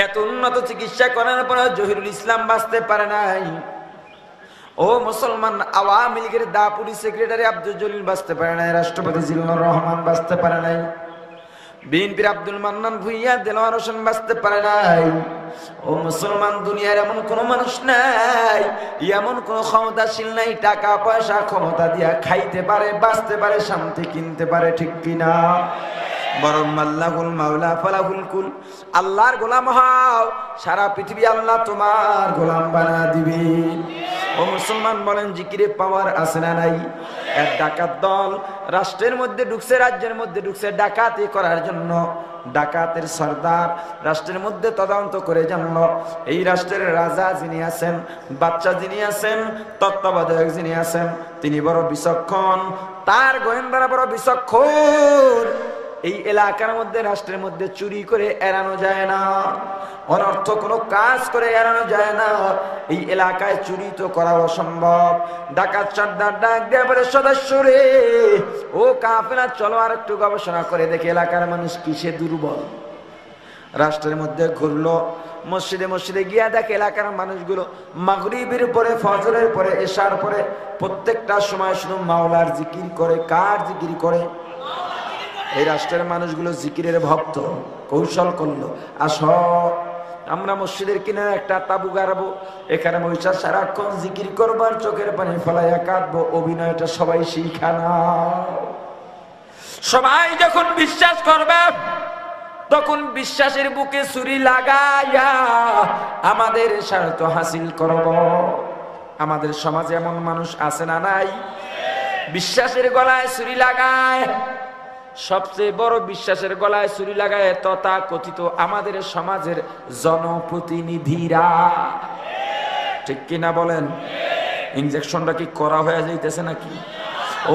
এত উন্নত চিকিৎসা করার পর জহিরুল ইসলাম বাঁচতে পারে নাই। ও মুসলমান, আওয়ামী লীগের দাপুরি সেক্রেটারি আব্দুল জলিল বাঁচতে পারে নাই, রাষ্ট্রপতি জিল্লুর রহমান বাঁচতে পারে নাই, বিএনপির আব্দুল মান্নান ভুইয়া, দেলোয়ার হোসেন বাঁচতে পারে নাই। ও মুসলমান, দুনিয়ার এমন কোন মানুষ নাই, এমন কোন ক্ষমতাশীল নাই টাকা পয়সা ক্ষমতা দিয়া খাইতে পারে, বাঁচতে পারে, শান্তি কিনতে পারে, ঠিক কিনা? বরং আল্লাহুল মাওলা ফালাহুল কুল, আল্লাহর গোলাম হও, সারা পৃথিবী আল্লাহ তোমার গোলাম বানা দিবে। ও মুসলমান, বলেন জিকিরে পাওয়ার আছে না নাই? এক ডাকাত দল রাষ্ট্রের মধ্যে ঢুকছে, রাজ্যের মধ্যে ঢুকছে ডাকাতি করার জন্য। ডাকাতের সর্দার রাষ্ট্রের মধ্যে তদন্ত করে জানলো এই রাষ্ট্রের রাজা যিনি আছেন, বাচ্চা যিনি আছেন, তত্ত্বাবধায়ক যিনি আছেন, তিনি বড় বিচক্ষণ, তার গোয়েন্দারা বড় বিচক্ষণ। এই এলাকার মধ্যে, রাষ্ট্রের মধ্যে চুরি করে এড়ানো যায় না, অনর্থ কোনো কাজ করে এড়ানো যায় না। এই এলাকায় চুরি তো করা অসম্ভব। ডাকাত সর্দার ডাক দিয়ে বলে, সদস্য রে, ও কাফেলা, চলো আর একটু গবেষণা করে দেখে এলাকার মানুষ কিসে দুর্বল। রাষ্ট্রের মধ্যে ঘুরলো, মসজিদে মসজিদে গিয়া দেখে এলাকার মানুষগুলো মাগরিবের পরে, ফজরের পরে, এশার পরে প্রত্যেকটা সময় শুধু মাওলার জিকির করে। কার জিকির করে? এই রাষ্ট্রের মানুষগুলো জিকিরের ভক্ত। কৌশল করলো, আসো আমরা মসজিদের কিনারে একটা তাবু গাড়বো, এখানে বৈশা সারাক্ষণ জিকির করবার, চোখের পানি ফলাইয়া কাঁদবো, অভিনয়টা সবাই শিখা নাও। সবাই যখন বিশ্বাস করবে, তখন বিশ্বাসের বুকে ছুরি লাগাইয়া আমাদের স্বার্থ হাসিল করব। আমাদের সমাজে এমন মানুষ আছে না নাই? বিশ্বাসের গলায় ছুরি লাগায়, সবচেয়ে বড় বিশ্বাসের গলায় ছুরি লাগায় তথা কথিত আমাদের সমাজের জনপ্রতিনিধিরা, ঠিক কিনা বলেন? ইনজেকশনটা কি করা হয়ে যাইতেছে নাকি?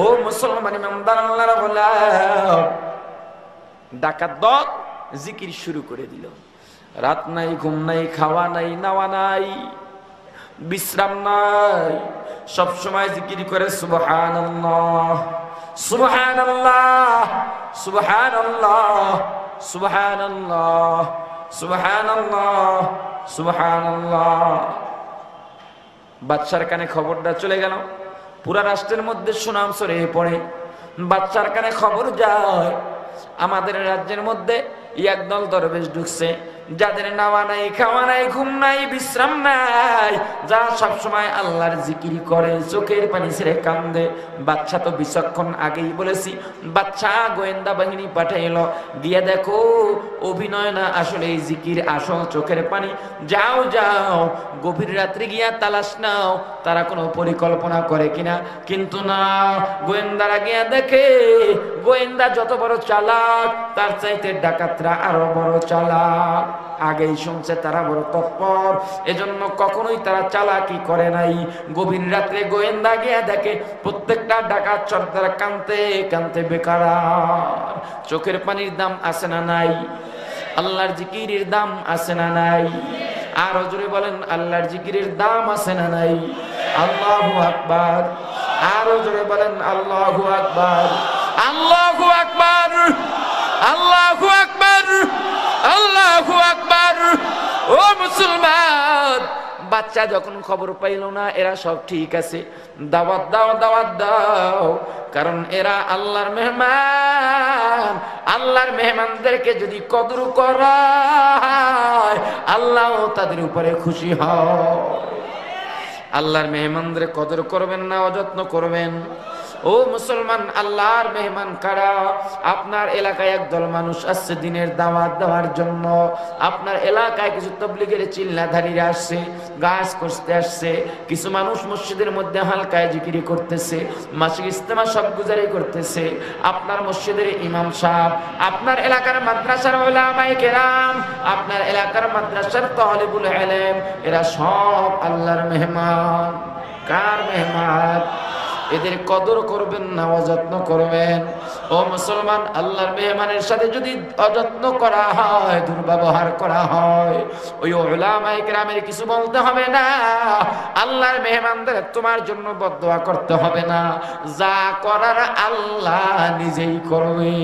ও মুসলমান ইমানদার আল্লাহর গোলাম, ডাকাত দল জিকির শুরু করে দিল। রাত নাই, ঘুম নাই, খাওয়া নাই, নাওয়া নাই, বিশ্রাম নাই, সব সময় জিকির করে সুবহানাল্লাহ, সুবহানাল্লাহ, সুবহানাল্লাহ, সুবহানাল্লাহ, সুবহানাল্লাহ, সুবহানাল্লাহ। বাদশার কানে খবরটা চলে গেল, পুরা রাষ্ট্রের মধ্যে সুনাম ছড়িয়ে পড়ে। বাদশার কানে খবর যায় আমাদের রাজ্যের মধ্যে একদল দরবেশ ঢুকছে, যাদের নাওয়া নাই, খাওয়া নাই, ঘুম নাই, বিশ্রাম নাই, যারা সবসময় আল্লাহর জিকির করে, চোখের পানি ছেড়ে কান্দে। বাদশা তো বিচক্ষণ, আগেই বলেছি। বাদশা গোয়েন্দা বাহিনী পাঠাইল, গিয়ে দেখো অভিনয় না, আসলে এই জিকির আসল চোখের পানি। যাও যাও, গভীর রাত্রে গিয়া তালাশ নাও তারা কোনো পরিকল্পনা করে কিনা। কিন্তু না, গোয়েন্দারা গিয়া দেখে গোয়েন্দা যত বড় চালাক, তার চাইতে ডাকাতরা আরো বড় চালাক। আগেই শুনছে তারা বড় তৎপর, এজন্য কখনোই তারা চালাকি করে নাই। গভীর রাত্রে গোয়েন্দা গিয়া দেখে প্রত্যেকটা ডাকাত সর্দার কানতে কানতে বেকারার। চোখের পানির দাম আছে না নাই? আল্লাহর জিকিরের দাম আছে না নাই? আর জোরে বলেন, আল্লাহর জিকিরের দাম আছে না নাই? আল্লাহু আকবার। আর জোরে বলেন, আল্লাহু আকবার, আল্লাহু আকবার, আল্লাহু আকবার, আল্লাহু আকবার। ও মুসলমান, বাচ্চা যখন খবর পাইল না এরা সব ঠিক আছে, দাওয়াত দাও, দাওয়াত দাও, কারণ এরা আল্লাহর মেহমান। আল্লাহর মেহমানদেরকে যদি কদর করা হয়, আল্লাহ তাদের উপরে খুশি হয়। আল্লাহর মেহমানদের কদর করবেন না, অযত্ন করবেন। ও মুসলমান, আল্লাহর মেহমান কারা? আপনার এলাকায় একদল মানুষ আসছে দিনের দাওয়াত দেওয়ার জন্য। আপনার এলাকায় কিছু তবলিগের চিল্লাধারীরা আসছে, গাছ করতে আসছে। কিছু মানুষ মসজিদের মধ্যে হালকায় জিকিরি করতেছে, মাসিক ইজতেমা সব গুজারি করতেছে। আপনার মসজিদের ইমাম সাহেব, আপনার এলাকার মাদ্রাসার উলামায়ে কেরাম, আপনার এলাকার মাদ্রাসার তালিবুল ইলম, এরা সব আল্লাহর মেহমান। কার মেহমান? এদের কদর করবেন না, অযত্ন করবেন। ও মুসলমান, আল্লাহর মেহমানের সাথে যদি অযত্ন করা হয়, দুর্ব্যবহার করা হয়, ওই উলামায়ে কেরামের কিছু বলতে হবে না। আল্লাহর মেহমানদের তোমার জন্য বদদোয়া করতে হবে না, যা করার আল্লাহ নিজেই করবে।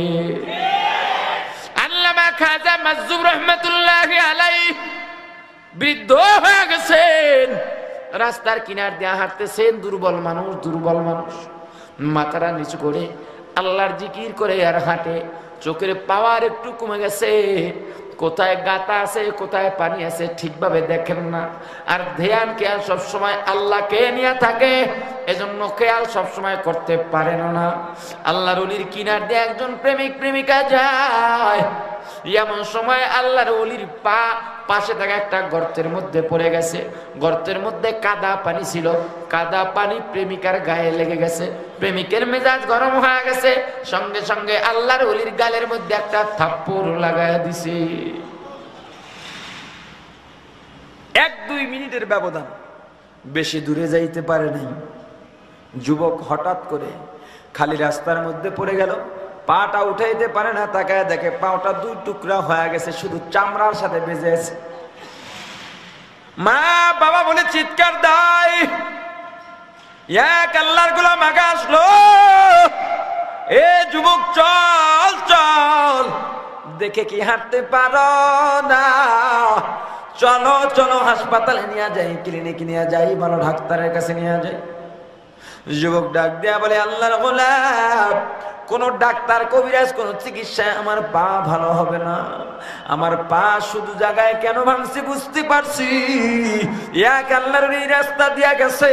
আল্লামা খাজা মাজজুব রহমাতুল্লাহি আলাইহি বৃদ্ধ হয়ে গেছেন, রাস্তার কিনার দিয়ে হাঁটতেছেন, দুর্বল মানুষ মাথাটা নিচু করে আল্লাহর জিকির করে আর হাঁটে। চোখের পাওয়ার একটু কমে গেছে, কোথায় গাতা আছে কোথায় পানি আছে ঠিকভাবে দেখেন না। আর ধ্যান খেয়াল সবসময় আল্লাহকে নিয়ে থাকে, এজন্য খেয়াল সবসময় করতে পারেন না। আল্লাহর ওলির কিনার দিয়ে একজন প্রেমিক প্রেমিকা যায়, এমন সময় আল্লাহর ওলির পাশে থাকা একটা গর্তের মধ্যে পড়ে গেছে। গর্তের মধ্যে কাদা পানি ছিল, কাদা পানি প্রেমিকার গায়ে লেগে গেছে। প্রেমিকের মেজাজ গরম হয়ে গেছে, সঙ্গে সঙ্গে আল্লাহর ওলির গালের মধ্যে একটা থাপ্পড় লাগায় দিছে। 1-2 মিনিটের ব্যবধান, বেশি দূরে যাইতে পারে নাই। যুবক হঠাৎ করে খালি রাস্তার মধ্যে পড়ে গেল, পাটা উঠাইতে পারে না, তাকায় দেখে পাটা 2 টুকরা হয়ে গেছে, শুধু চামড়ার সাথে বেজে আছে। মা বাবা বলে চিৎকার দেয়, এক আল্লাহর গোলাম আগে আসলো, এ যুবক চল চল, দেখে কি হাঁটতে পারো না, চলো চলো হাসপাতালে নিয়ে যাই, ক্লিনিকে নিয়ে যাই, ভালো ডাক্তারের কাছে নিয়ে যাই। যুবক ডাক দেয়া বলে, আল্লাহর গোলাম, কোন ডাক্তার কবিরাজ কোন চিকিৎসায় আমার পা ভালো হবে না। আমার পা শুধু জায়গায় কেন ভাঙছি বুঝতে পারছি। এক আল্লাহর এই রাস্তা দিয়া গেছে,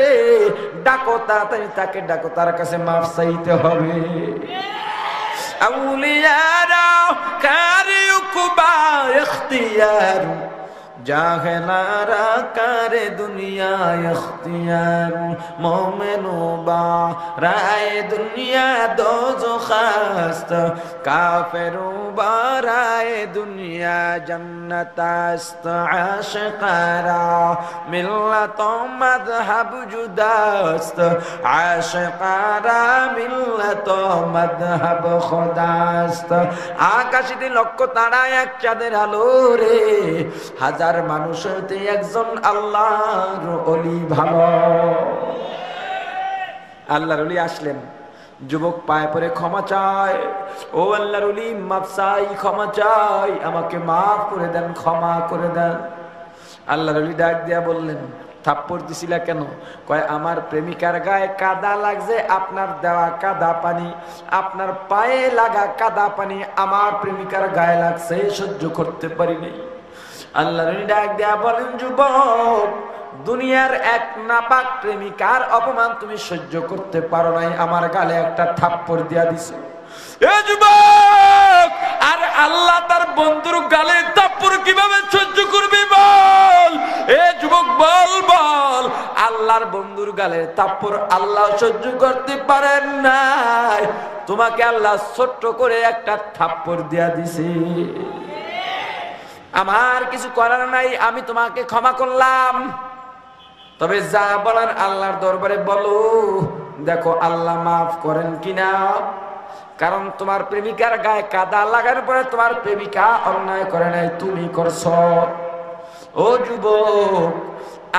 ডাকো তাড়াতাড়ি তাকে, ডাকো, তার কাছে মাফ চাইতে হবে। আউলিয়ারা কারিউকুবা ইখতিয়ার, জাহেলারা কারে দুনিয়া ইখতিয়ার, মোমেনো বা রায় দুনিয়া দোজখাস্ত, কাফেরু বা রায় দুনিয়া জান্নাতাস্ত, আশিকারা মিল্লাত মাযহাব জুদাস্ত, আশিকারা মিল্লাত মাযহাব খোদাস্ত। আকাশে লক্ষ তারা এক চাঁদের আলো রে, হাজার মানুষ হইতে একজন আল্লাহর ওলি ভালো। আল্লাহর ওলি আসলেন, যুবক পায়ে পড়ে ক্ষমা চায়, ও আল্লাহর ওলি মাফ চাই, ক্ষমা চাই, আমাকে মাফ করে দেন, ক্ষমা করে দেন। আল্লাহর ওলি ডাক দিয়া বললেন, থাপ্পড় দিছিলা কেন? কয়, আমার প্রেমিকার গায়ে কাদা লাগছে, আপনার দেওয়া কাদা পানি, আপনার পায়ে লাগা কাদা পানি আমার প্রেমিকার গায়ে লাগছে, সহ্য করতে পারি নাই। আল্লাহর ডাক দেয়া বলেন, যুবক, দুনিয়ার এক নাপাক প্রেমিকার অপমান তুমি সহ্য করতে পারো নাই, আমার গালে একটা থাপ্পড় দিয়া দিছো। এ যুবক, আর আল্লাহ তার বন্ধুর গালে থাপ্পড় কিভাবে সহ্য করবে বল? এ যুবক বল বল, আল্লাহর বন্ধুর গালে থাপ্পড় আল্লাহ সহ্য করতে পারেন নাই, তোমাকে আল্লাহ ছোট্ট করে একটা থাপ্পড় দিয়া দিছে। আমার কিছু করার নাই, আমি তোমাকে ক্ষমা করলাম, তবে যা বলার আল্লাহর দরবারে বলো, দেখো আল্লাহ মাফ করেন কিনা। কারণ তোমার প্রেমিকার গায়ে কাদা লাগার পরে তোমার প্রেমিকা অন্যায় করে নাই, তুমি করছো। ও যুবক,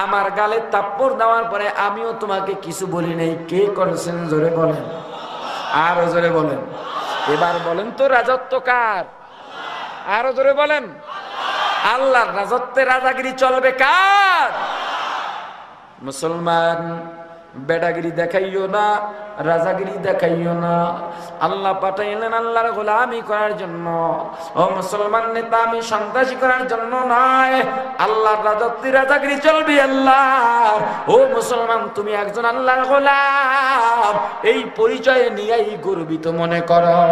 আমার গালে থাপ্পড় দেওয়ার পরে আমিও তোমাকে কিছু বলি নাই, কে করেছেন জোরে বলেন, আরো জোরে বলেন। এবার বলেন তো রাজত্ব কার? আরো জোরে বলেন। আল্লাহর রাজত্বে রাজাগিরি চলবে কার? মুসলমান, বেডাগিরি দেখাইও না, রাজাগিরি দেখাইও না। আল্লাহ পাঠাইলেন আল্লাহর গোলামি করার জন্য। ও মুসলমান নেতা, আমি সন্ত্রাসী করার জন্য নয়, আল্লাহর রাজত্বে রাজাগিরি চলবে আল্লাহ। ও মুসলমান, তুমি একজন আল্লাহর গোলাম, এই পরিচয় নিয়েই গর্বিত মনে করো।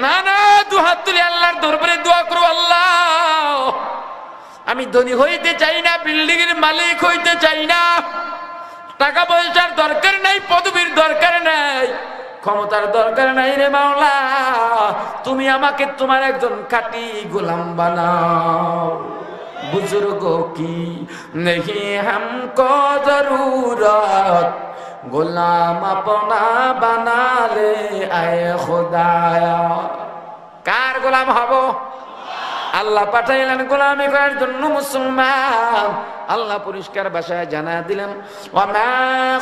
না না, দুহাত তুলে আল্লাহর দরবারে দোয়া করো, আল্লাহ আমি ধনী হইতে চাই না, বিল্ডিং এর মালিক হইতে চাই না, টাকা পয়সার দরকার নাই, পদবীর দরকার নাই, ক্ষমতার দরকার নাই রে মাওলা, তুমি আমাকে তোমার একজন খাঁটি গোলাম বানাও। বুজুর্গ কি নেহি হামকো জরুরত, গোলাম আপনা বানালে আয়ে খোদায়া। কার গোলাম হব? আল্লাহ পাঠাইলেন গোলামি করার জন্য মুসলমান। আল্লাহ পরিষ্কার ভাষায় জানা দিলেন, ওয়ামা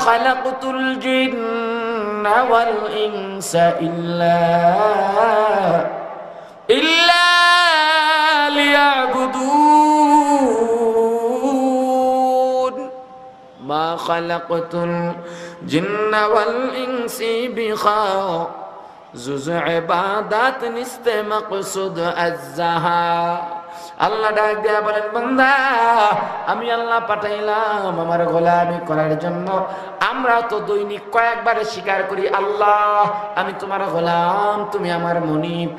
খালাকতুল জিন্না ওয়াল ইনসা ইল্লা লিয়াবুদুন। খালাকতুল জিন্না ওয়াল ইনসি বিখা জুজ ইবাদাত নিস্তে মাকসুদ আজ্জাহা। আল্লাহ ডাক দিয়া বলেন, বান্দা আমি আল্লাহ পাঠাইলাম আমার গোলামি করার জন্য। আমরা তো দৈনিক কয়েকবার স্বীকার করি, আল্লাহ আমি তোমার গোলাম, তুমি আমার মুনিব।